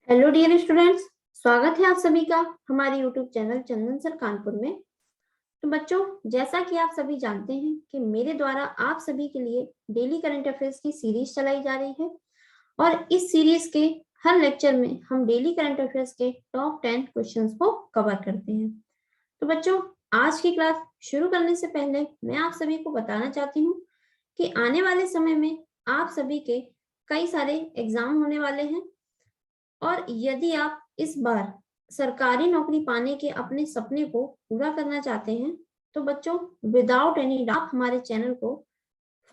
Hello dear students, स्वागत है आप सभी का हमारे यूट्यूब चैनल चंदन सर कानपुर में। तो बच्चों, जैसा कि आप सभी जानते हैं कि मेरे द्वारा आप सभी के लिए डेली करंट अफेयर्स की सीरीज चलाई जा रही है और इस सीरीज के हर लेक्चर में हम डेली करंट अफेयर्स के टॉप 10 क्वेश्चंस को कवर करते हैं। तो बच्चों, आज की क्लास शुरू करने से पहले मैं आप सभी को बताना चाहती हूँ कि आने वाले समय में आप सभी के कई सारे एग्जाम होने वाले हैं और यदि आप इस बार सरकारी नौकरी पाने के अपने सपने को पूरा करना चाहते हैं तो बच्चों, विदाउट एनी डाउट आप हमारे चैनल को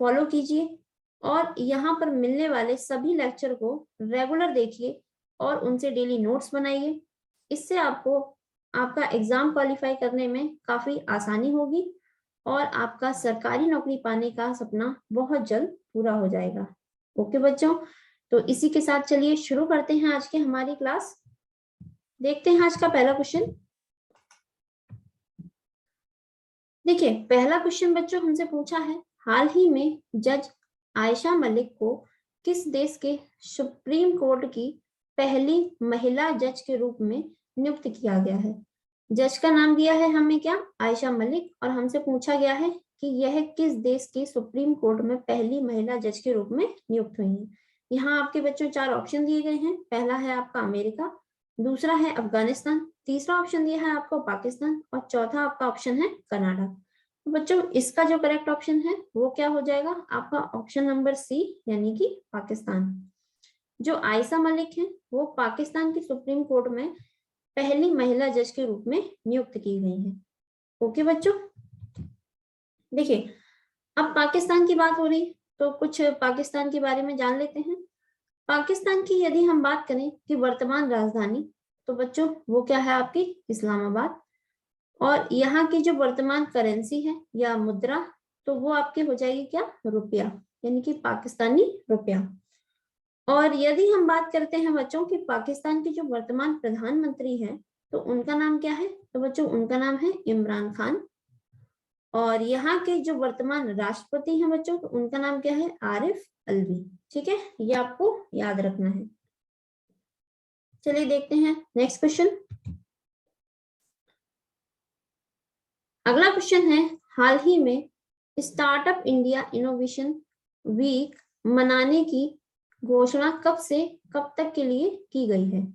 फॉलो कीजिए और यहाँ पर मिलने वाले सभी लेक्चर को रेगुलर देखिए और उनसे डेली नोट्स बनाइए। इससे आपको आपका एग्जाम क्वालिफाई करने में काफी आसानी होगी और आपका सरकारी नौकरी पाने का सपना बहुत जल्द पूरा हो जाएगा। ओके बच्चों, तो इसी के साथ चलिए शुरू करते हैं आज की हमारी क्लास। देखते हैं आज का पहला क्वेश्चन। देखिए, पहला क्वेश्चन बच्चों हमसे पूछा है, हाल ही में जज आयशा मलिक को किस देश के सुप्रीम कोर्ट की पहली महिला जज के रूप में नियुक्त किया गया है। जज का नाम दिया है हमें क्या, आयशा मलिक, और हमसे पूछा गया है कि यह किस देश के सुप्रीम कोर्ट में पहली महिला जज के रूप में नियुक्त हुई है। यहाँ आपके बच्चों 4 ऑप्शन दिए गए हैं। पहला है आपका अमेरिका, दूसरा है अफगानिस्तान, तीसरा ऑप्शन दिया है आपको पाकिस्तान और चौथा आपका ऑप्शन है कनाडा। तो बच्चों, इसका जो करेक्ट ऑप्शन है वो क्या हो जाएगा, आपका ऑप्शन नंबर सी, यानी कि पाकिस्तान। जो आयशा मलिक है वो पाकिस्तान की सुप्रीम कोर्ट में पहली महिला जज के रूप में नियुक्त की गई है। ओके बच्चों, देखिए अब पाकिस्तान की बात हो रही तो कुछ पाकिस्तान के बारे में जान लेते हैं। पाकिस्तान की यदि हम बात करें कि वर्तमान राजधानी, तो बच्चों वो क्या है आपकी इस्लामाबाद, और यहाँ की जो वर्तमान करेंसी है या मुद्रा, तो वो आपकी हो जाएगी क्या, रुपया, यानी कि पाकिस्तानी रुपया। और यदि हम बात करते हैं बच्चों कि पाकिस्तान के जो वर्तमान प्रधानमंत्री हैं तो उनका नाम क्या है, तो बच्चों उनका नाम है इमरान खान। और यहाँ के जो वर्तमान राष्ट्रपति हैं बच्चों, तो उनका नाम क्या है, आरिफ अलवी। ठीक है, ये आपको याद रखना है। चलिए देखते हैं नेक्स्ट क्वेश्चन। अगला क्वेश्चन है, हाल ही में स्टार्टअप इंडिया इनोवेशन वीक मनाने की घोषणा कब से कब तक के लिए की गई है।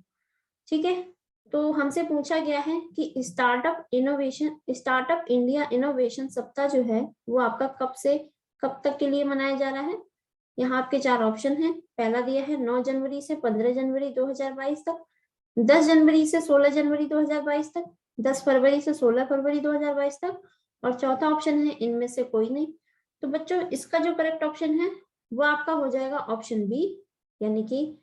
ठीक है, तो हमसे पूछा गया है कि स्टार्टअप इंडिया इनोवेशन सप्ताह जो है वो आपका कब से कब तक के लिए मनाया जा रहा है। यहाँ आपके 4 ऑप्शन हैं। पहला दिया है 9 जनवरी से 15 जनवरी 2022 तक, 10 जनवरी से 16 जनवरी 2022 तक, 10 फरवरी से 16 फरवरी 2022 तक, और चौथा ऑप्शन है इनमें से कोई नहीं। तो बच्चों, इसका जो करेक्ट ऑप्शन है वो आपका हो जाएगा ऑप्शन बी, यानी कि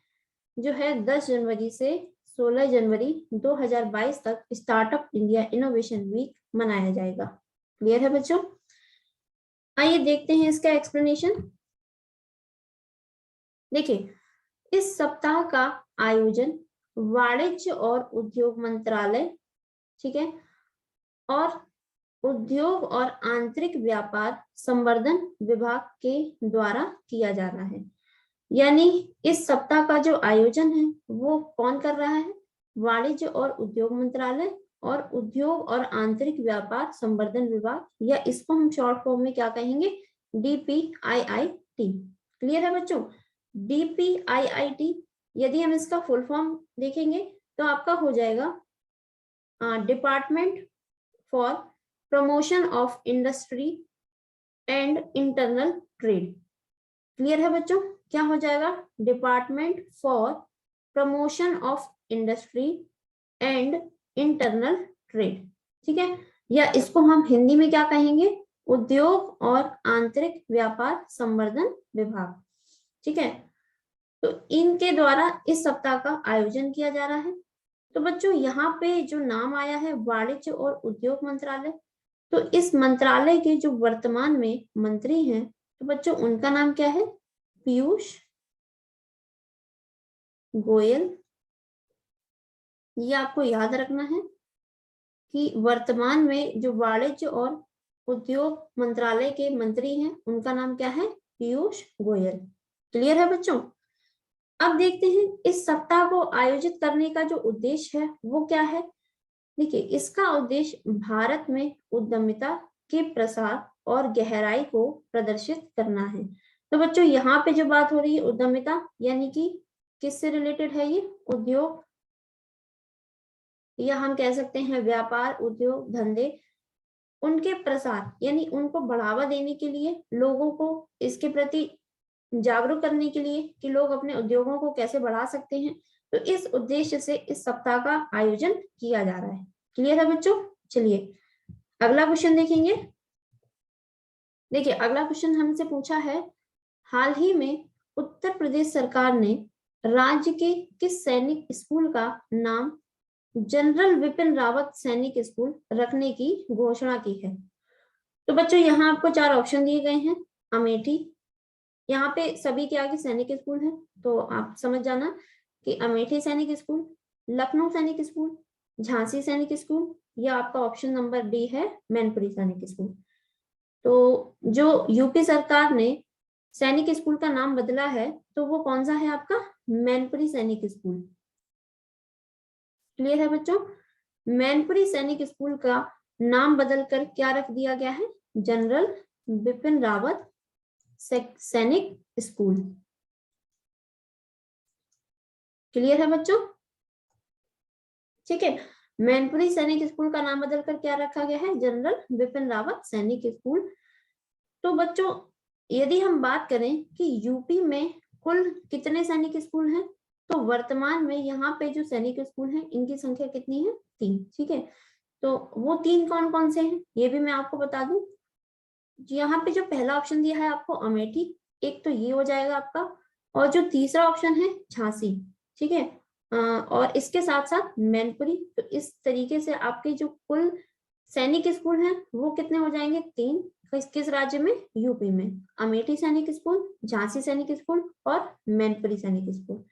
जो है 10 जनवरी से 16 जनवरी 2022 तक स्टार्टअप इंडिया इनोवेशन वीक मनाया जाएगा। क्लियर है बच्चों? आइए देखते हैं इसका एक्सप्लेनेशन। देखिए, इस सप्ताह का आयोजन वाणिज्य और उद्योग मंत्रालय, ठीक है, और उद्योग और आंतरिक व्यापार संवर्धन विभाग के द्वारा किया जा रहा है। यानी इस सप्ताह का जो आयोजन है वो कौन कर रहा है, वाणिज्य और उद्योग मंत्रालय और उद्योग और आंतरिक व्यापार संवर्धन विभाग, या इसको हम शॉर्ट फॉर्म में क्या कहेंगे, DPIIT। क्लियर है बच्चों? DPIIT यदि हम इसका फुल फॉर्म देखेंगे तो आपका हो जाएगा department for promotion of industry and internal trade. Clear है बच्चों? क्या हो जाएगा, department for promotion of industry and internal trade. ठीक है, या इसको हम हिंदी में क्या कहेंगे, उद्योग और आंतरिक व्यापार संवर्धन विभाग। ठीक है, तो इनके द्वारा इस सप्ताह का आयोजन किया जा रहा है। तो बच्चों, यहाँ पे जो नाम आया है वाणिज्य और उद्योग मंत्रालय, तो इस मंत्रालय के जो वर्तमान में मंत्री हैं, तो बच्चों उनका नाम क्या है, पीयूष गोयल। ये आपको याद रखना है कि वर्तमान में जो वाणिज्य और उद्योग मंत्रालय के मंत्री हैं उनका नाम क्या है, पीयूष गोयल। क्लियर है बच्चों? अब देखते हैं इस सप्ताह को आयोजित करने का जो उद्देश्य है वो क्या है। देखिए, इसका उद्देश्य भारत में उद्यमिता के प्रसार और गहराई को प्रदर्शित करना है। तो बच्चों, यहाँ पे जो बात हो रही है उद्यमिता, यानी कि किससे रिलेटेड है ये? उद्योग, या हम कह सकते हैं व्यापार, उद्योग धंधे, उनके प्रसार यानी उनको बढ़ावा देने के लिए, लोगों को इसके प्रति जागरूक करने के लिए कि लोग अपने उद्योगों को कैसे बढ़ा सकते हैं। तो इस उद्देश्य से इस सप्ताह का आयोजन किया जा रहा है। क्लियर है बच्चों? चलिए अगला क्वेश्चन देखेंगे। देखिए, अगला क्वेश्चन हमसे पूछा है, हाल ही में उत्तर प्रदेश सरकार ने राज्य के किस सैनिक स्कूल का नाम जनरल विपिन रावत सैनिक स्कूल रखने की घोषणा की है? तो बच्चों, यहाँ आपको 4 ऑप्शन दिए गए हैं। अमेठी, यहाँ पे सभी के आगे सैनिक स्कूल है, तो आप समझ जाना कि अमेठी सैनिक स्कूल, लखनऊ सैनिक स्कूल, झांसी सैनिक स्कूल, या आपका ऑप्शन नंबर डी है मैनपुरी सैनिक स्कूल। तो जो यूपी सरकार ने सैनिक स्कूल का नाम बदला है, तो वो कौन सा है? आपका मैनपुरी सैनिक स्कूल। क्लियर है बच्चों? मैनपुरी सैनिक स्कूल का नाम बदलकर क्या रख दिया गया है? जनरल बिपिन रावत सैनिक स्कूल। क्लियर है बच्चों? ठीक है, मैनपुरी सैनिक स्कूल का नाम बदलकर क्या रखा गया है? जनरल बिपिन रावत सैनिक स्कूल। तो बच्चों, यदि हम बात करें कि यूपी में कुल कितने सैनिक स्कूल हैं, तो वर्तमान में यहाँ पे जो सैनिक स्कूल हैं इनकी संख्या कितनी है? 3। ठीक है, तो वो 3 कौन कौन से हैं ये भी मैं आपको बता दूं। यहाँ पे जो पहला ऑप्शन दिया है आपको अमेठी, एक तो ये हो जाएगा आपका, और जो तीसरा ऑप्शन है झांसी। ठीक है, और इसके साथ साथ मैनपुरी। तो इस तरीके से आपके जो कुल सैनिक स्कूल हैं वो कितने हो जाएंगे? 3। किस राज्य में? यूपी में। अमेठी सैनिक स्कूल, झांसी सैनिक स्कूल और मैनपुरी सैनिक स्कूल।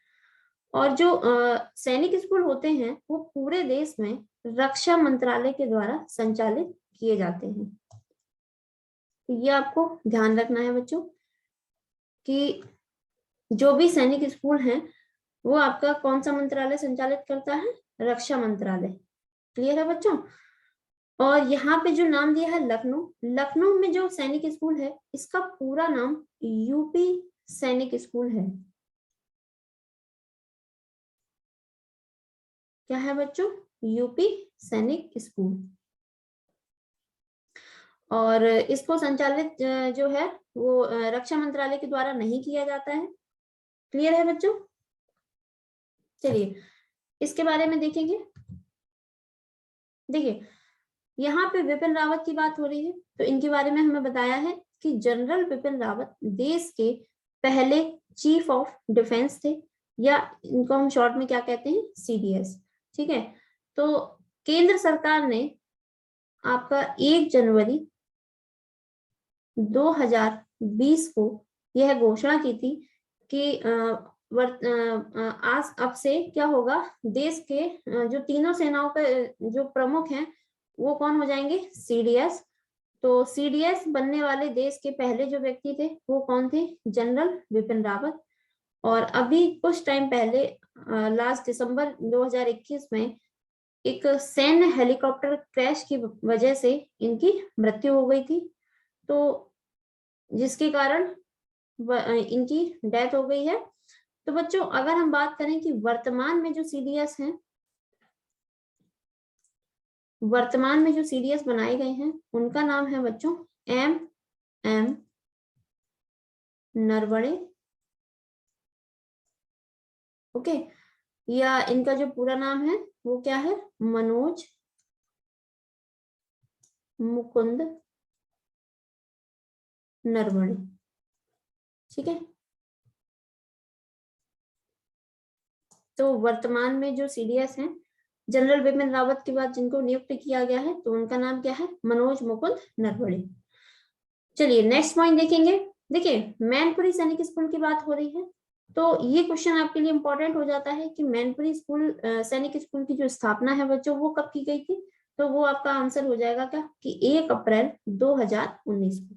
और जो सैनिक स्कूल होते हैं वो पूरे देश में रक्षा मंत्रालय के द्वारा संचालित किए जाते हैं। तो ये आपको ध्यान रखना है बच्चों कि जो भी सैनिक स्कूल हैं वो आपका कौन सा मंत्रालय संचालित करता है? रक्षा मंत्रालय। क्लियर है बच्चों? और यहाँ पे जो नाम दिया है लखनऊ, लखनऊ में जो सैनिक स्कूल है इसका पूरा नाम यूपी सैनिक स्कूल है। क्या है बच्चों? यूपी सैनिक स्कूल। और इसको संचालित जो है वो रक्षा मंत्रालय के द्वारा नहीं किया जाता है। क्लियर है बच्चों? चलिए इसके बारे में देखेंगे। देखिए, यहाँ पे विपिन रावत की बात हो रही है, तो इनके बारे में हमें बताया है कि जनरल विपिन रावत देश के पहले चीफ ऑफ डिफेंस थे, या इनको हम शॉर्ट में क्या कहते हैं? सीडीएस। ठीक है, तो केंद्र सरकार ने आपका 1 जनवरी 2020 को यह घोषणा की थी कि आज अब से क्या होगा, देश के जो तीनों सेनाओं के जो प्रमुख हैं वो कौन हो जाएंगे? सीडीएस। तो सीडीएस बनने वाले देश के पहले जो व्यक्ति थे वो कौन थे? जनरल विपिन रावत। और अभी कुछ टाइम पहले लास्ट दिसंबर 2021 में एक सैन्य हेलीकॉप्टर क्रैश की वजह से इनकी मृत्यु हो गई थी, तो जिसके कारण इनकी डेथ हो गई है। तो बच्चों, अगर हम बात करें कि वर्तमान में जो सीडीएस हैं, वर्तमान में जो सीडीएस बनाए गए हैं उनका नाम है बच्चों एम नरवणे। ओके, या इनका जो पूरा नाम है वो क्या है? मनोज मुकुंद नरवणे। ठीक है, तो वर्तमान में जो सीडीएस हैं जनरल बिपिन रावत के बाद जिनको नियुक्त किया गया है, तो उनका नाम क्या है? मनोज मुकुंद नरवणे। चलिए नेक्स्ट पॉइंट देखेंगे। देखिए, मैनपुरी सैनिक स्कूल की बात हो रही है, तो ये क्वेश्चन आपके लिए इंपॉर्टेंट हो जाता है कि मैनपुरी स्कूल सैनिक स्कूल की जो स्थापना है बच्चों वो कब की गई थी? तो वो आपका आंसर हो जाएगा क्या कि 1 अप्रैल 2019 को।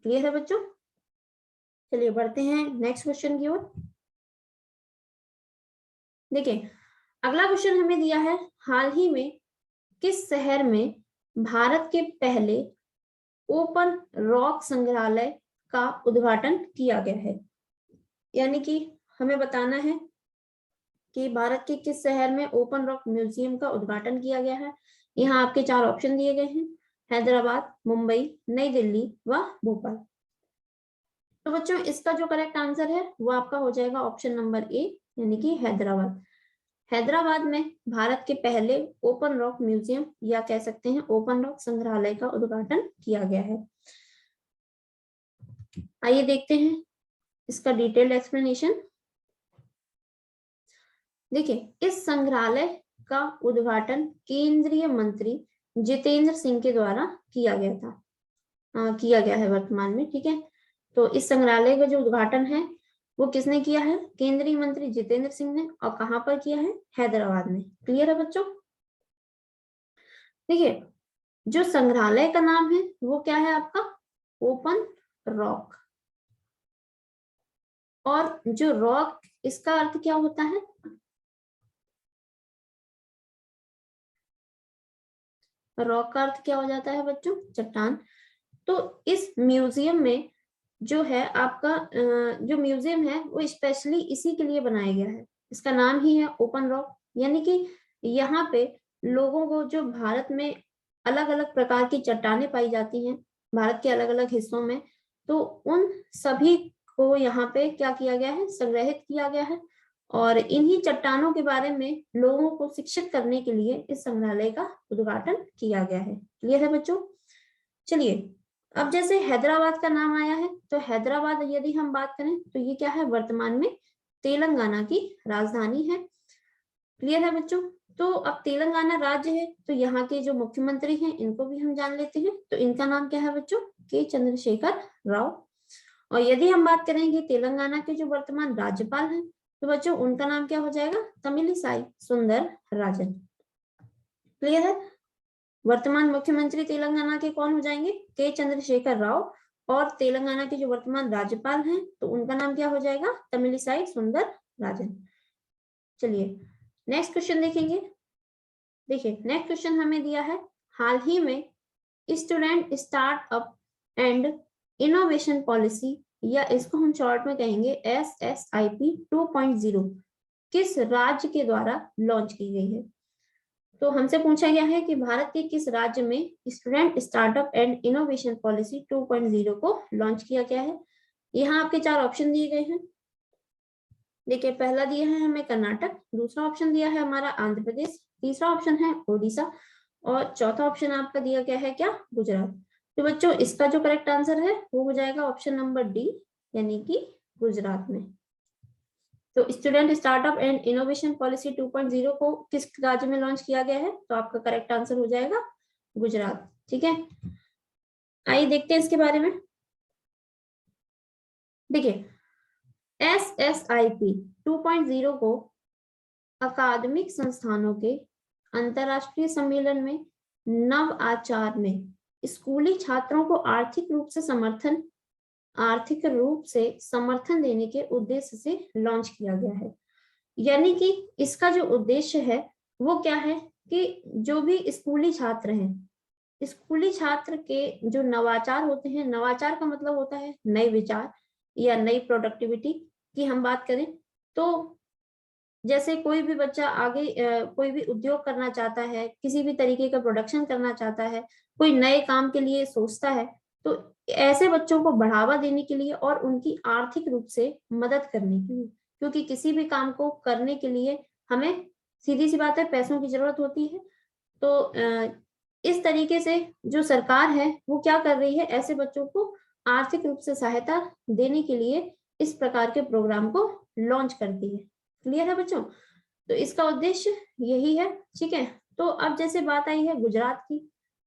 क्लियर है बच्चों? चलिए बढ़ते हैं नेक्स्ट क्वेश्चन की ओर। देखिए अगला क्वेश्चन हमें दिया है, हाल ही में किस शहर में भारत के पहले ओपन रॉक संग्रहालय का उद्घाटन किया गया है? यानी कि हमें बताना है कि भारत के किस शहर में ओपन रॉक म्यूजियम का उद्घाटन किया गया है। यहाँ आपके 4 ऑप्शन दिए गए हैं, हैदराबाद, मुंबई, नई दिल्ली व भोपाल। तो बच्चों इसका जो करेक्ट आंसर है वो आपका हो जाएगा ऑप्शन नंबर ए, यानी कि हैदराबाद। हैदराबाद में भारत के पहले ओपन रॉक म्यूजियम या कह सकते हैं ओपन रॉक संग्रहालय का उद्घाटन किया गया है। आइए देखते हैं इसका डिटेल्ड एक्सप्लेनेशन। देखिए इस संग्रहालय का उद्घाटन केंद्रीय मंत्री जितेंद्र सिंह के द्वारा किया गया था, किया गया है वर्तमान में। ठीक है, तो इस संग्रहालय का जो उद्घाटन है वो किसने किया है? केंद्रीय मंत्री जितेंद्र सिंह ने। और कहां पर किया है? हैदराबाद में। क्लियर है बच्चों? देखिए जो संग्रहालय का नाम है वो क्या है आपका? Open rock. और जो रॉक, इसका अर्थ क्या होता है? रॉक का अर्थ क्या हो जाता है बच्चों? चट्टान। तो इस म्यूजियम में जो है आपका जो म्यूजियम है वो स्पेशली इसी के लिए बनाया गया है। इसका नाम ही है ओपन रॉक, यानी कि यहाँ पे लोगों को जो भारत में अलग अलग प्रकार की चट्टानें पाई जाती हैं भारत के अलग अलग हिस्सों में, तो उन सभी को यहाँ पे क्या किया गया है? संग्रहित किया गया है। और इन्हीं चट्टानों के बारे में लोगों को शिक्षित करने के लिए इस संग्रहालय का उद्घाटन किया गया है। क्लियर है बच्चों? चलिए अब जैसे हैदराबाद का नाम आया है, तो हैदराबाद यदि हम बात करें तो ये क्या है? वर्तमान में तेलंगाना की राजधानी है। क्लियर है बच्चों? तो अब तेलंगाना राज्य है, तो यहाँ के जो मुख्यमंत्री हैं इनको भी हम जान लेते हैं। तो इनका नाम क्या है बच्चों? के चंद्रशेखर राव। और यदि हम बात करेंगे तेलंगाना के जो वर्तमान राज्यपाल हैं, तो बच्चों उनका नाम क्या हो जाएगा? तमिलिसाई सुंदर राजन। क्लियर है? वर्तमान मुख्यमंत्री तेलंगाना के कौन हो जाएंगे? के चंद्रशेखर राव। और तेलंगाना के जो वर्तमान राज्यपाल हैं तो उनका नाम क्या हो जाएगा? तमिलिसाई सुंदर राजन। चलिए नेक्स्ट क्वेश्चन देखेंगे। देखिए नेक्स्ट क्वेश्चन हमें दिया है, हाल ही में student startup and innovation policy, या इसको हम शॉर्ट में कहेंगे SSIP 2.0 किस राज्य के द्वारा लॉन्च की गई है? तो हमसे पूछा गया है कि भारत के किस राज्य में student startup and innovation policy 2.0 को लॉन्च किया गया है। यहाँ आपके 4 ऑप्शन दिए गए हैं। देखिए पहला दिया है हमें कर्नाटक, दूसरा ऑप्शन दिया है हमारा आंध्र प्रदेश, तीसरा ऑप्शन है ओडिशा और चौथा ऑप्शन आपका दिया गया है क्या? गुजरात। तो बच्चों इसका जो करेक्ट आंसर है वो हो जाएगा ऑप्शन नंबर डी, यानी कि गुजरात में। तो student startup and innovation policy 2.0 को किस राज्य में लॉन्च किया गया है? तो आपका करेक्ट आंसर हो जाएगा गुजरात। ठीक है, आइए देखते हैं इसके बारे में। देखिए SSIP 2.0 को अकादमिक संस्थानों के अंतरराष्ट्रीय सम्मेलन में नव आचार में स्कूली छात्रों को आर्थिक रूप से समर्थन देने के उद्देश्य से लॉन्च किया गया है। यानी कि इसका जो उद्देश्य है वो क्या है कि जो भी स्कूली छात्र हैं, स्कूली छात्र के जो नवाचार होते हैं, नवाचार का मतलब होता है नए विचार या नई प्रोडक्टिविटी की हम बात करें, तो जैसे कोई भी बच्चा आगे कोई भी उद्योग करना चाहता है, किसी भी तरीके का प्रोडक्शन करना चाहता है, कोई नए काम के लिए सोचता है, तो ऐसे बच्चों को बढ़ावा देने के लिए और उनकी आर्थिक रूप से मदद करने के लिए, क्योंकि किसी भी काम को करने के लिए हमें सीधी सी बात है पैसों की जरूरत होती है। तो इस तरीके से जो सरकार है वो क्या कर रही है, ऐसे बच्चों को आर्थिक रूप से सहायता देने के लिए इस प्रकार के प्रोग्राम को लॉन्च करती है। क्लियर है बच्चों? तो इसका उद्देश्य यही है। ठीक है, तो अब जैसे बात आई है गुजरात की,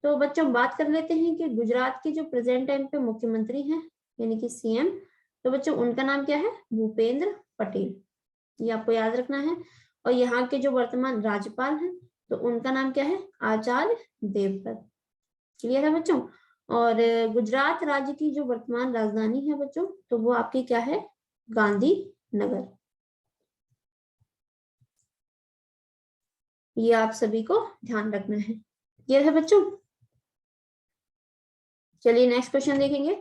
तो बच्चों बात कर लेते हैं कि गुजरात के जो प्रेजेंट टाइम पे मुख्यमंत्री हैं यानी कि CM, तो बच्चों उनका नाम क्या है? भूपेंद्र पटेल, ये आपको याद रखना है। और यहाँ के जो वर्तमान राज्यपाल हैं तो उनका नाम क्या है? आचार्य देवव्रत। क्लियर है बच्चों? और गुजरात राज्य की जो वर्तमान राजधानी है बच्चों, तो वो आपकी क्या है? गांधीनगर। ये आप सभी को ध्यान रखना है। क्लियर है बच्चों? चलिए नेक्स्ट क्वेश्चन देखेंगे।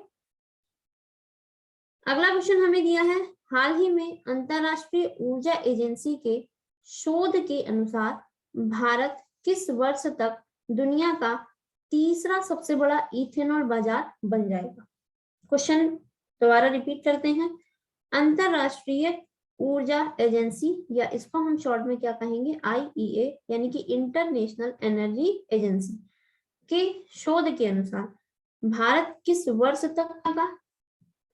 अगला क्वेश्चन हमें दिया है, हाल ही में अंतरराष्ट्रीय ऊर्जा एजेंसी के शोध के अनुसार भारत किस वर्ष तक दुनिया का तीसरा सबसे बड़ा इथेनॉल बाजार बन जाएगा? क्वेश्चन दोबारा रिपीट करते हैं। अंतरराष्ट्रीय ऊर्जा एजेंसी, या इसको हम शॉर्ट में क्या कहेंगे, IEA, यानी कि इंटरनेशनल एनर्जी एजेंसी के शोध के अनुसार भारत किस वर्ष तक का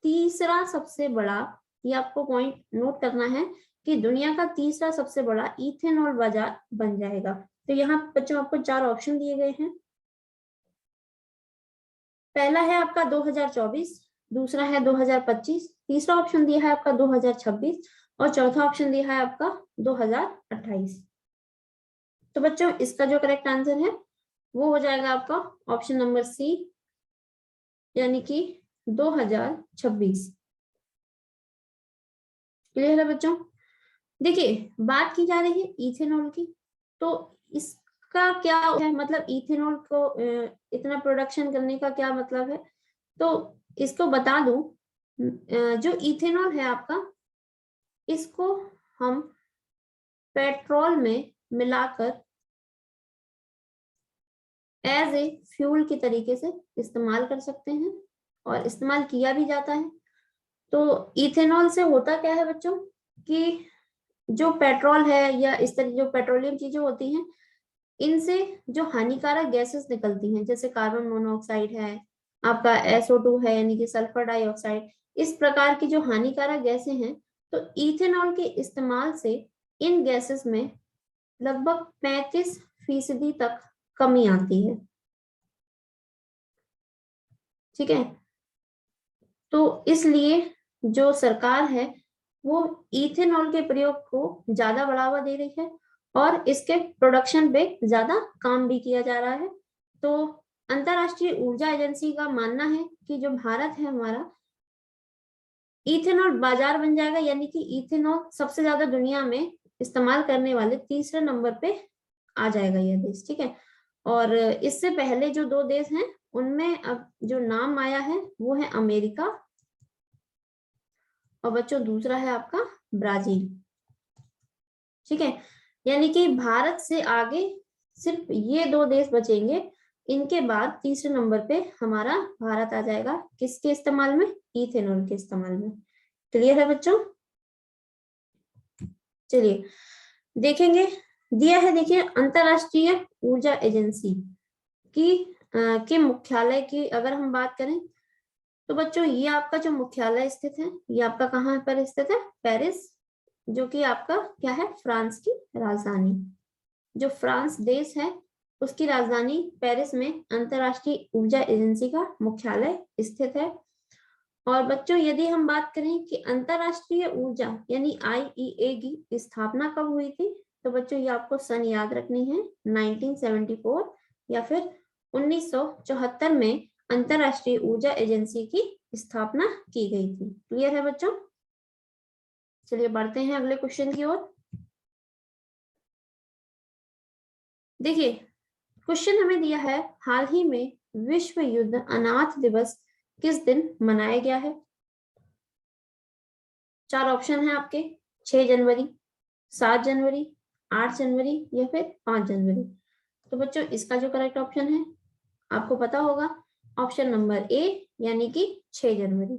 तीसरा सबसे बड़ा, ये आपको पॉइंट नोट करना है, कि दुनिया का तीसरा सबसे बड़ा इथेनॉल बाजार बन जाएगा। तो यहाँ बच्चों आपको 4 ऑप्शन दिए गए हैं। पहला है आपका 2024, दूसरा है 2025, तीसरा ऑप्शन दिया है आपका 2026 और चौथा ऑप्शन दिया है आपका 2028। तो बच्चों इसका जो करेक्ट आंसर है वो हो जाएगा आपका ऑप्शन नंबर सी, यानी कि 2026। क्लियर है बच्चों? देखिए बात की जा रही है इथेनॉल की, तो इसका क्या है मतलब, इथेनॉल को इतना प्रोडक्शन करने का क्या मतलब है? तो इसको बता दूं, जो इथेनॉल है आपका, इसको हम पेट्रोल में मिलाकर एज ए फ्यूल की तरीके से इस्तेमाल कर सकते हैं और इस्तेमाल किया भी जाता है। तो इथेनॉल से होता क्या है बच्चों, कि जो पेट्रोल है या इस तरह जो पेट्रोलियम चीजें होती हैं, इनसे जो हानिकारक गैसेस निकलती हैं, जैसे कार्बन मोनोऑक्साइड है, आपका SO2 है यानी कि सल्फर डाइऑक्साइड, इस प्रकार की जो हानिकारक गैसें हैं, तो इथेनॉल के इस्तेमाल से इन गैसेस में लगभग 35% तक कमी आती है। ठीक है, तो इसलिए जो सरकार है वो इथेनॉल के प्रयोग को ज्यादा बढ़ावा दे रही है और इसके प्रोडक्शन पे ज्यादा काम भी किया जा रहा है। तो अंतरराष्ट्रीय ऊर्जा एजेंसी का मानना है कि जो भारत है हमारा, इथेनॉल बाजार बन जाएगा, यानी कि इथेनॉल सबसे ज्यादा दुनिया में इस्तेमाल करने वाले तीसरे नंबर पे आ जाएगा यह देश। ठीक है, और इससे पहले जो 2 देश हैं उनमें अब जो नाम आया है वो है अमेरिका, और बच्चों दूसरा है आपका ब्राजील। ठीक है, यानी कि भारत से आगे सिर्फ ये 2 देश बचेंगे, इनके बाद तीसरे नंबर पे हमारा भारत आ जाएगा। किसके इस्तेमाल में? इथेनॉल के इस्तेमाल में। क्लियर है बच्चों? चलिए देखेंगे, दिया है, देखिए अंतरराष्ट्रीय ऊर्जा एजेंसी की के मुख्यालय की अगर हम बात करें, तो बच्चों ये आपका जो मुख्यालय स्थित है, ये आपका कहाँ पर स्थित है? पेरिस, जो कि आपका क्या है? फ्रांस की राजधानी। जो फ्रांस देश है उसकी राजधानी पेरिस में अंतरराष्ट्रीय ऊर्जा एजेंसी का मुख्यालय स्थित है। और बच्चों यदि हम बात करें कि अंतरराष्ट्रीय ऊर्जा यानी IEA की स्थापना कब हुई थी, तो बच्चों ये आपको सन याद रखनी है, 1974 या फिर 1974 में अंतरराष्ट्रीय ऊर्जा एजेंसी की स्थापना की गई थी। क्लियर है बच्चों? चलिए बढ़ते हैं अगले क्वेश्चन की ओर। देखिए क्वेश्चन हमें दिया है, हाल ही में विश्व युद्ध अनाथ दिवस किस दिन मनाया गया है? 4 ऑप्शन है आपके, 6 जनवरी, 7 जनवरी, 8 जनवरी या फिर 5 जनवरी। तो बच्चों इसका जो करेक्ट ऑप्शन है आपको पता होगा, ऑप्शन नंबर ए, यानी कि 6 जनवरी।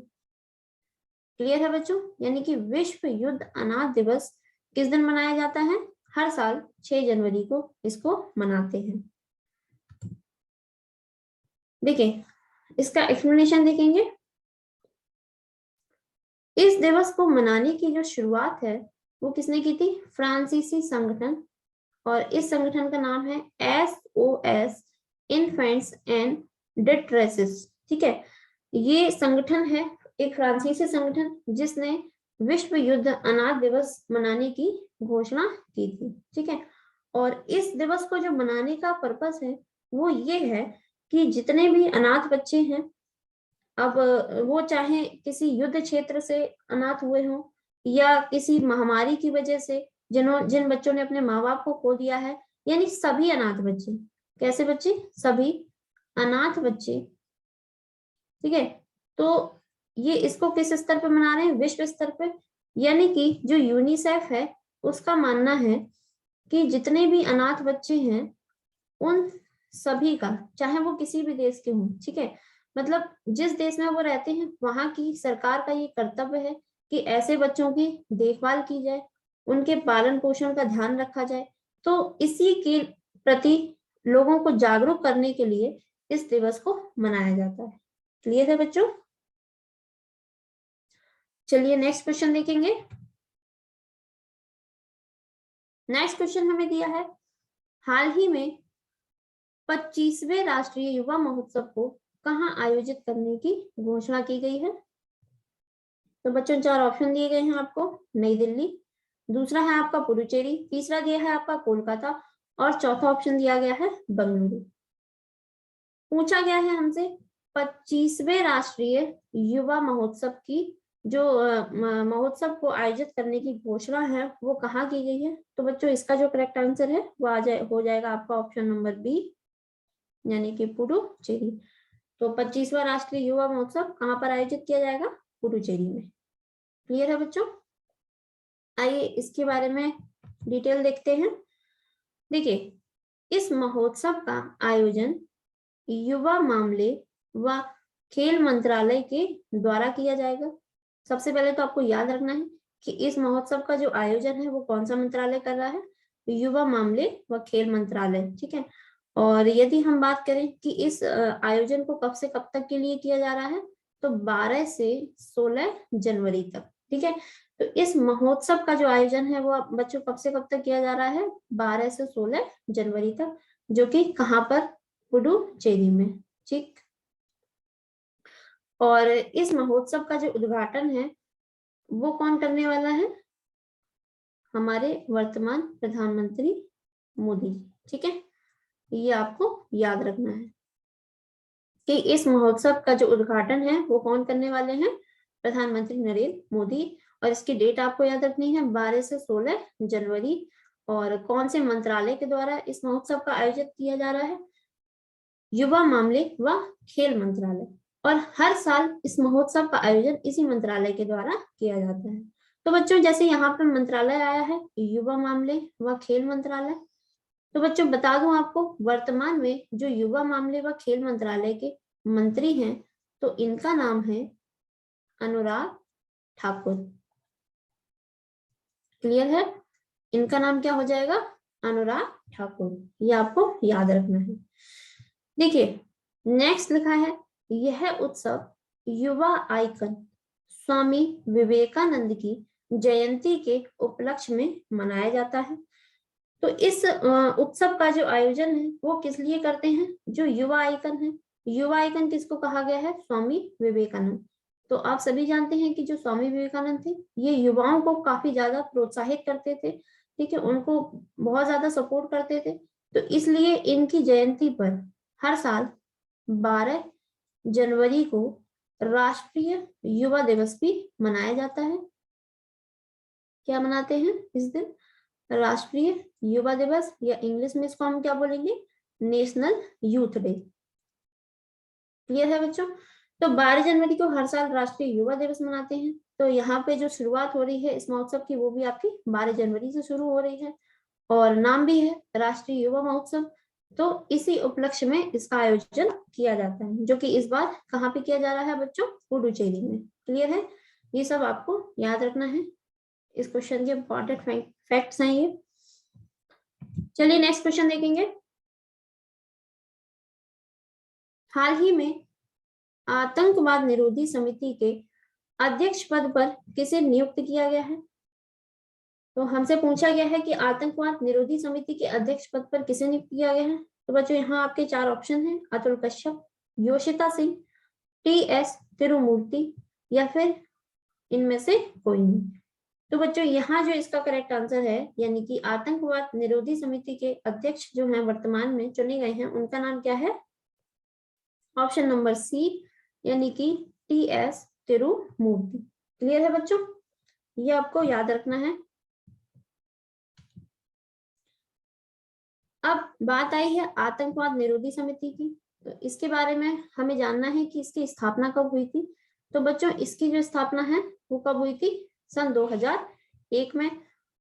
क्लियर है बच्चों? यानी कि विश्व युद्ध अनाथ दिवस किस दिन मनाया जाता है? हर साल 6 जनवरी को इसको मनाते हैं। देखिए इसका एक्सप्लेनेशन देखेंगे। इस दिवस को मनाने की जो शुरुआत है वो किसने की थी? फ्रांसीसी संगठन, और इस संगठन का नाम है SOS इन्फेंट्स एंड डिस्ट्रेसेस। ठीक है, ये संगठन है एक फ्रांसीसी संगठन जिसने विश्व युद्ध अनाथ दिवस मनाने की घोषणा की थी। ठीक है, और इस दिवस को जो मनाने का पर्पस है वो ये है कि जितने भी अनाथ बच्चे हैं, अब वो चाहे किसी युद्ध क्षेत्र से अनाथ हुए हों या किसी महामारी की वजह से जिन बच्चों ने अपने माँ बाप को खो दिया है, यानी सभी अनाथ बच्चे। कैसे बच्चे? सभी अनाथ बच्चे। ठीक है, तो ये इसको किस स्तर पे मना रहे हैं? विश्व स्तर पे। यानी कि जो यूनिसेफ है उसका मानना है कि जितने भी अनाथ बच्चे हैं उन सभी का, चाहे वो किसी भी देश के हों, ठीक है, मतलब जिस देश में वो रहते हैं वहां की सरकार का ये कर्तव्य है कि ऐसे बच्चों की देखभाल की जाए, उनके पालन पोषण का ध्यान रखा जाए। तो इसी के प्रति लोगों को जागरूक करने के लिए इस दिवस को मनाया जाता है। क्लियर है बच्चों? चलिए नेक्स्ट क्वेश्चन देखेंगे। नेक्स्ट क्वेश्चन हमें दिया है, हाल ही में 25वें राष्ट्रीय युवा महोत्सव को कहाँ आयोजित करने की घोषणा की गई है? तो बच्चों 4 ऑप्शन दिए गए हैं आपको। नई दिल्ली, दूसरा है आपका पुडुचेरी, तीसरा दिया है आपका कोलकाता और चौथा ऑप्शन दिया गया है बंगलुरु। पूछा गया है हमसे 25वें राष्ट्रीय युवा महोत्सव की जो महोत्सव को आयोजित करने की घोषणा है वो कहाँ की गई है? तो बच्चों इसका जो करेक्ट आंसर है वो हो जाएगा आपका ऑप्शन नंबर बी, यानी कि पुडुचेरी। तो 25वां राष्ट्रीय युवा महोत्सव कहाँ पर आयोजित किया जाएगा? पुडुचेरी में। क्लियर है बच्चों? आइए इसके बारे में डिटेल देखते हैं। देखिए, इस महोत्सव का आयोजन युवा मामले व खेल मंत्रालय के द्वारा किया जाएगा। सबसे पहले तो आपको याद रखना है कि इस महोत्सव का जो आयोजन है वो कौन सा मंत्रालय कर रहा है? युवा मामले व खेल मंत्रालय। ठीक है, और यदि हम बात करें कि इस आयोजन को कब से कब तक के लिए किया जा रहा है, तो 12 से 16 जनवरी तक। ठीक है, तो इस महोत्सव का जो आयोजन है वो बच्चों कब से कब तक किया जा रहा है? 12 से 16 जनवरी तक, जो कि कहाँ पर? पुडुचेरी में। ठीक, और इस महोत्सव का जो उद्घाटन है वो कौन करने वाला है? हमारे वर्तमान प्रधानमंत्री मोदी जी। ठीक है, ये आपको याद रखना है कि इस महोत्सव का जो उद्घाटन है वो कौन करने वाले हैं? प्रधानमंत्री नरेंद्र मोदी। और इसकी डेट आपको याद रखनी है 12 से 16 जनवरी। और कौन से मंत्रालय के द्वारा इस महोत्सव का आयोजित किया जा रहा है? युवा मामले व खेल मंत्रालय। और हर साल इस महोत्सव का आयोजन इसी मंत्रालय के द्वारा किया जाता है। तो बच्चों जैसे यहाँ पर मंत्रालय आया है युवा मामले व खेल मंत्रालय, तो बच्चों बता दूं आपको वर्तमान में जो युवा मामले व खेल मंत्रालय के मंत्री हैं तो इनका नाम है अनुराग ठाकुर। क्लियर है? इनका नाम क्या हो जाएगा? अनुराग ठाकुर। ये आपको याद रखना है। देखिए नेक्स्ट लिखा है, यह उत्सव युवा आइकन स्वामी विवेकानंद की जयंती के उपलक्ष्य में मनाया जाता है। तो इस उत्सव का जो आयोजन है वो किस लिए करते हैं? जो युवा आइकन है, युवा आइकन किसको कहा गया है? स्वामी विवेकानंद। तो आप सभी जानते हैं कि जो स्वामी विवेकानंद थे ये युवाओं को काफी ज्यादा प्रोत्साहित करते थे। ठीक है, उनको बहुत ज्यादा सपोर्ट करते थे। तो इसलिए इनकी जयंती पर हर साल 12 जनवरी को राष्ट्रीय युवा दिवस भी मनाया जाता है। क्या मनाते हैं इस दिन? राष्ट्रीय युवा दिवस, या इंग्लिश में इसको हम क्या बोलेंगे? National youth day. क्लियर है बच्चों? तो 12 जनवरी को हर साल राष्ट्रीय युवा दिवस मनाते हैं। तो यहाँ पे जो शुरुआत हो रही है इस महोत्सव की वो भी आपकी 12 जनवरी से शुरू हो रही है और नाम भी है राष्ट्रीय युवा महोत्सव। तो इसी उपलक्ष्य में इसका आयोजन किया जाता है, जो कि इस बार कहाँ पे किया जा रहा है बच्चों? पुडुचेरी में। क्लियर है? ये सब आपको याद रखना है, इस क्वेश्चन के इंपॉर्टेंट फैक्ट्स हैं ये। चलिए नेक्स्ट क्वेश्चन देखेंगे। हाल ही में आतंकवाद निरोधी समिति के अध्यक्ष पद पर किसे नियुक्त किया गया है? तो हमसे पूछा गया है कि आतंकवाद निरोधी समिति के अध्यक्ष पद पर किसे नियुक्त किया गया है। तो बच्चों यहाँ आपके 4 ऑप्शन हैं, अतुल कश्यप, योशिता सिंह, टी.एस. तिरुमूर्ति या फिर इनमें से कोई नहीं। तो बच्चों यहाँ जो इसका करेक्ट आंसर है, यानी कि आतंकवाद निरोधी समिति के अध्यक्ष जो हैं वर्तमान में चुने गए हैं उनका नाम क्या है? ऑप्शन नंबर सी, यानी कि टी.एस. तिरुमूर्ति। क्लियर है बच्चों? ये आपको याद रखना है। अब बात आई है आतंकवाद निरोधी समिति की। तो इसके बारे में हमें जानना है कि इसकी स्थापना कब हुई थी। तो बच्चों इसकी जो स्थापना है वो कब हुई थी, सन 2001 में।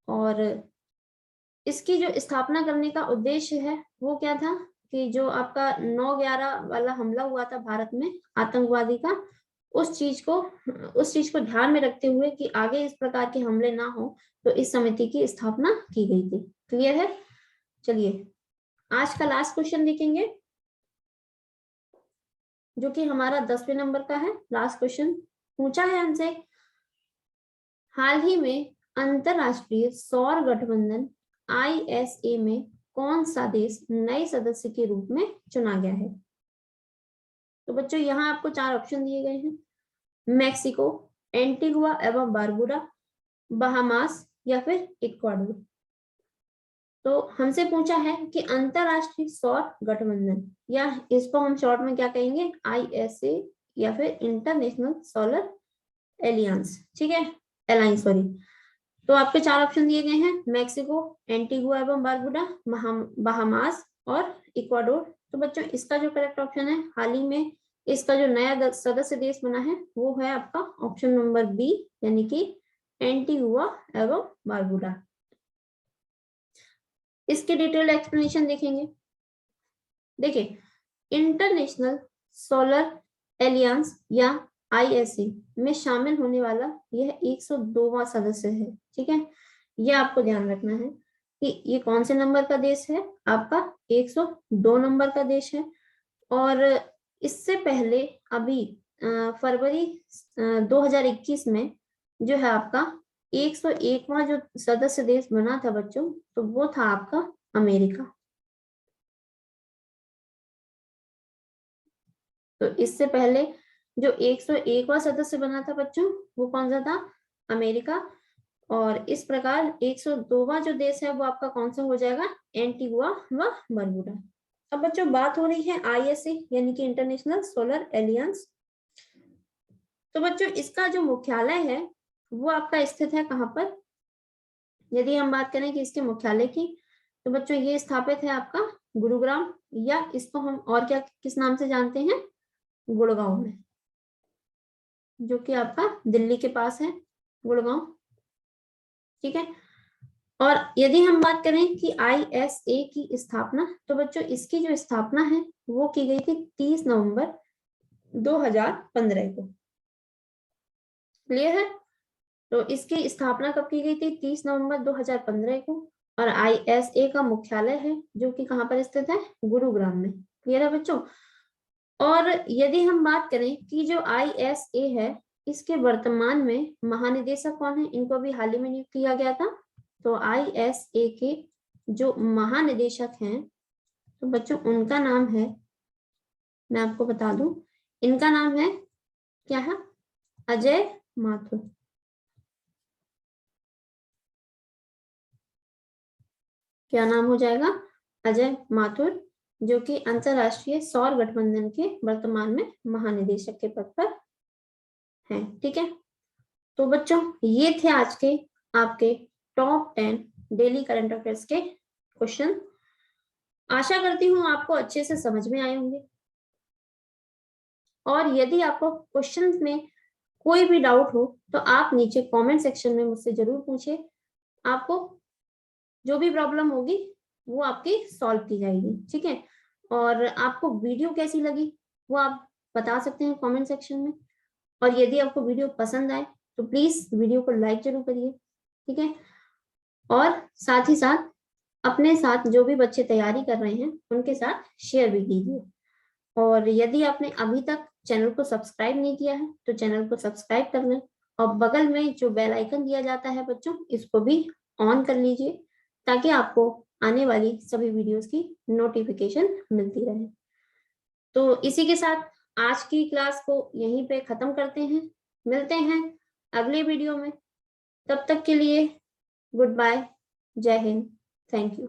और इसकी जो स्थापना करने का उद्देश्य है वो क्या था कि जो आपका 9/11 वाला हमला हुआ था भारत में आतंकवादी का, उस चीज को ध्यान में रखते हुए कि आगे इस प्रकार के हमले ना हो, तो इस समिति की स्थापना की गई थी। क्लियर है? चलिए आज का लास्ट क्वेश्चन देखेंगे, जो कि हमारा 10वें नंबर का है। लास्ट क्वेश्चन पूछा है हमसे, हाल ही में अंतरराष्ट्रीय सौर गठबंधन ISA में कौन सा देश नए सदस्य के रूप में चुना गया है। तो बच्चों यहाँ आपको 4 ऑप्शन दिए गए हैं, मैक्सिको, एंटीगुआ एवं बारबुडा, बहामास या फिर इक्वाडोर। तो हमसे पूछा है कि अंतरराष्ट्रीय सौर गठबंधन, या इसको हम शॉर्ट में क्या कहेंगे, ISA या फिर इंटरनेशनल सोलर एलियंस, ठीक है, अलायंस सॉरी। तो आपके 4 ऑप्शन दिए गए हैं, मैक्सिको, एंटीगुआ एवं बारबुडा, बहामास और इक्वाडोर। तो बच्चों इसका जो करेक्ट ऑप्शन है, हाल ही में इसका जो नया सदस्य देश बना है वो है आपका ऑप्शन नंबर बी, यानी कि एंटीगुआ एवं बारबुडा। इसके डिटेल्ड एक्सप्लेनेशन देखेंगे। देखिए, इंटरनेशनल सोलर एलियंस या ISA में शामिल होने वाला यह 102वां सदस्य है, ठीक है। यह आपको ध्यान रखना है कि ये कौन से नंबर का देश है, आपका 102 नंबर का देश है। और इससे पहले अभी फरवरी 2021 में जो है आपका 101वां जो सदस्य देश बना था बच्चों, तो वो था आपका अमेरिका। तो इससे पहले जो 101वां सदस्य बना था बच्चों, वो कौन सा था, अमेरिका। और इस प्रकार 102वां जो देश है वो आपका कौन सा हो जाएगा, एंटीगुआ व बरबुडा। अब बच्चों बात हो रही है ISA यानी कि इंटरनेशनल सोलर एलियंस। तो बच्चों इसका जो मुख्यालय है वो आपका स्थित है कहाँ पर, यदि हम बात करें कि इसके मुख्यालय की, तो बच्चों ये स्थापित है आपका गुरुग्राम, या इसको हम और क्या किस नाम से जानते हैं, गुड़गांव में, जो कि आपका दिल्ली के पास है गुड़गांव, ठीक है। और यदि हम बात करें कि ISA की स्थापना, तो बच्चों इसकी जो स्थापना है वो की गई थी 30 नवंबर 2015 को। क्लियर है? तो इसकी स्थापना कब की गई थी, 30 नवंबर 2015 को। और ISA का मुख्यालय है जो कि कहाँ पर स्थित है, गुरुग्राम में। क्लियर है बच्चों? और यदि हम बात करें कि जो ISA है इसके वर्तमान में महानिदेशक कौन है, इनको भी हाल ही में नियुक्त किया गया था। तो ISA के जो महानिदेशक हैं, तो बच्चों उनका नाम है, मैं आपको बता दूं, इनका नाम है क्या है, अजय माथुर। क्या नाम हो जाएगा, अजय माथुर, जो कि अंतरराष्ट्रीय सौर गठबंधन के वर्तमान में महानिदेशक के पद पर हैं, ठीक है। तो बच्चों ये थे आज के आपके टॉप 10 डेली करंट अफेयर्स के क्वेश्चन। आशा करती हूँ आपको अच्छे से समझ में आए होंगे। और यदि आपको क्वेश्चन में कोई भी डाउट हो तो आप नीचे कमेंट सेक्शन में मुझसे जरूर पूछिए। आपको जो भी प्रॉब्लम होगी वो आपकी सॉल्व की जाएगी, ठीक है। और आपको वीडियो कैसी लगी वो आप बता सकते हैं कमेंट सेक्शन में। और यदि आपको वीडियो पसंद आए तो प्लीज वीडियो को लाइक जरूर करिए, ठीक है। और साथ ही साथ अपने साथ जो भी बच्चे तैयारी कर रहे हैं उनके साथ शेयर भी कीजिए। और यदि आपने अभी तक चैनल को सब्सक्राइब नहीं किया है तो चैनल को सब्सक्राइब कर लें, और बगल में जो बेल आइकन दिया जाता है बच्चों, इसको भी ऑन कर लीजिए, ताकि आपको आने वाली सभी वीडियोस की नोटिफिकेशन मिलती रहे। तो इसी के साथ आज की क्लास को यहीं पे खत्म करते हैं। मिलते हैं अगले वीडियो में, तब तक के लिए गुड बाय, जय हिंद, थैंक यू।